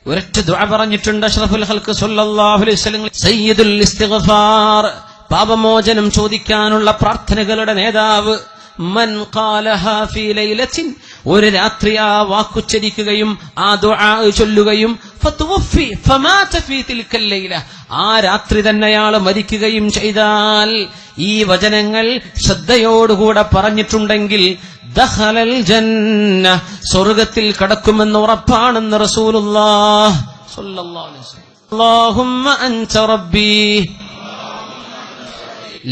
ഒരൊറ്റ ദുആ പറഞ്ഞിട്ടുണ്ട് അഷ്റഫുൽ ഖൽഖ് സല്ലല്ലാഹു അലൈഹി വസല്ലം, സയ്യിദുൽ ഇസ്തിഗ്ഫാർ, പാപമോചനം ചോദിക്കാനുള്ള പ്രാർത്ഥനകളുടെ നേതാവ്. മൻ ഖാലഹാ ഫീ ലൈലത്തിൻ, ഒരു രാത്രി ആ വാക്കുച്ചരിക്കുകയും ആ ദുആ ചൊല്ലുകയും ഫതുവഫി ഫമാത ഫീ തിൽക്കൽ ലൈല, ആ രാത്രി തന്നെ അയാൾ മരിക്കുകയും ചെയ്താൽ, ഈ വചനങ്ങൾ ശ്രദ്ധയോടുകൂടെ പറഞ്ഞിട്ടുണ്ടെങ്കിൽ ദഖലൽ ജന്ന, സ്വർഗ്ഗത്തിൽ കടക്കുമെന്ന് ഉറപ്പാണെന്ന് റസൂലുള്ളാഹി സ്വല്ലല്ലാഹു അലൈഹി വസല്ലം. അല്ലാഹുമ്മ അൻത റബ്ബി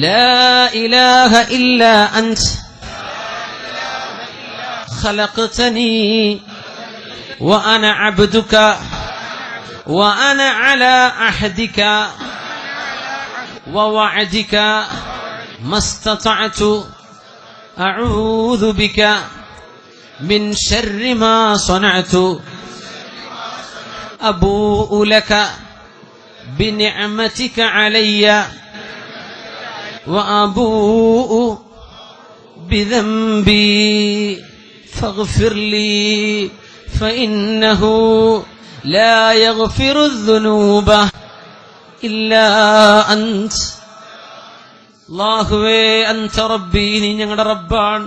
ലാ ഇലാഹ ഇല്ലാ അൻത خلقتني وأنا عبدك وأنا على عهدك ووعدك ما استطعت أعوذ بك من شر ما صنعت أبوء لك بنعمتك علي وأبوء بذنبي فاغفر لي فإنه لا يغفر الذنوب إلا أنت. അല്ലാഹുവേ, അൻത റബ്ബി, നീ ഞങ്ങളുടെ റബ്ബാണ്.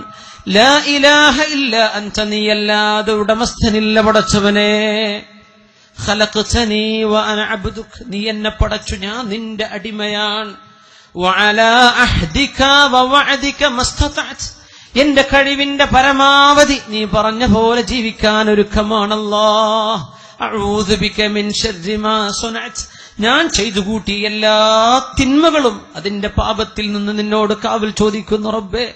ലാ ഇലാഹ ഇല്ലാ അൻത, നീയല്ലാതെ ഉടമസ്ഥനില്ല പടച്ചവനെ. ഖലഖ്തനി വഅന അബ്ദുക, നീ എന്നെ പടച്ചു, ഞാൻ നിന്റെ അടിമയാണ്. വഅലാ അഹ്ദിക വവഅദിക മസ്തതഅത്, എന്റെ കഴിവിന്റെ പരമാവധി നീ പറഞ്ഞ പോലെ ജീവിക്കാൻ ഒരുക്കമാണല്ലാഹ്. അഊദു ബിക മിൻ ശർരി മാ സനഅത്, ഞാൻ ചെയ്തു കൂട്ടിയ എല്ലാ തിന്മകളും അതിന്റെ പാപത്തിൽ നിന്ന് നിന്നോട് കാവൽ ചോദിക്കുന്നു റബ്ബേ.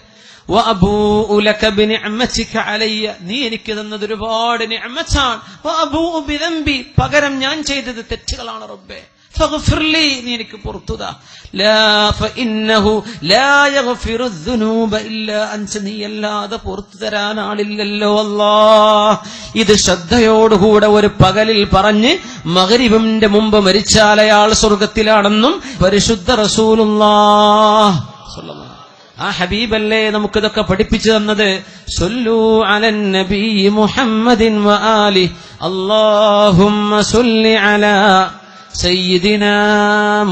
വഅബൂഉ ലക ബിനിഅമതിക അലയ്യ, നീ എനിക്ക് തന്നത് ഒരുപാട് നിഅമത്താണ്. വഅബൂഉ ബിദംബി, പകരം ഞാൻ ചെയ്തത് തെറ്റുകളാണ് റബ്ബേ. ഫഗ്ഫിർലി, നീ എനിക്ക് പുറത്തുതാ. ലാ ഫഇന്നഹു ലാ യഗ്ഫിറു ദുനൂബ ഇല്ലാ അൻത, നീയല്ലാതെ പുറത്തു തരാൻ ആളില്ലല്ലോ അല്ലാഹ്. ഇത് ശ്രദ്ധയോടുകൂടെ ഒരു പകലിൽ പറഞ്ഞ് മഗ്രിബിന്റെ മുമ്പ് മരിച്ചാൽ അയാൾ സ്വർഗത്തിലാണെന്നും പരിശുദ്ധ റസൂലുള്ളാഹി സ്വല്ലല്ലാഹു അലൈഹി വസല്ലം, ആ ഹബീബല്ലേ നമുക്കിതൊക്കെ പഠിപ്പിച്ചു തന്നത്. സല്ലു അലൻ നബി മുഹമ്മദിൻ വആലി, അല്ലാഹുമ്മ സല്ലി അലാ سيدنا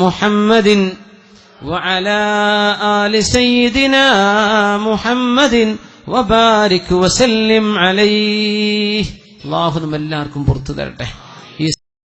محمد وعلى آل سيدنا محمد وبارك وسلم عليه. الله നമ്മെല്ലാവർക്കും പുറത്തു തരട്ടെ.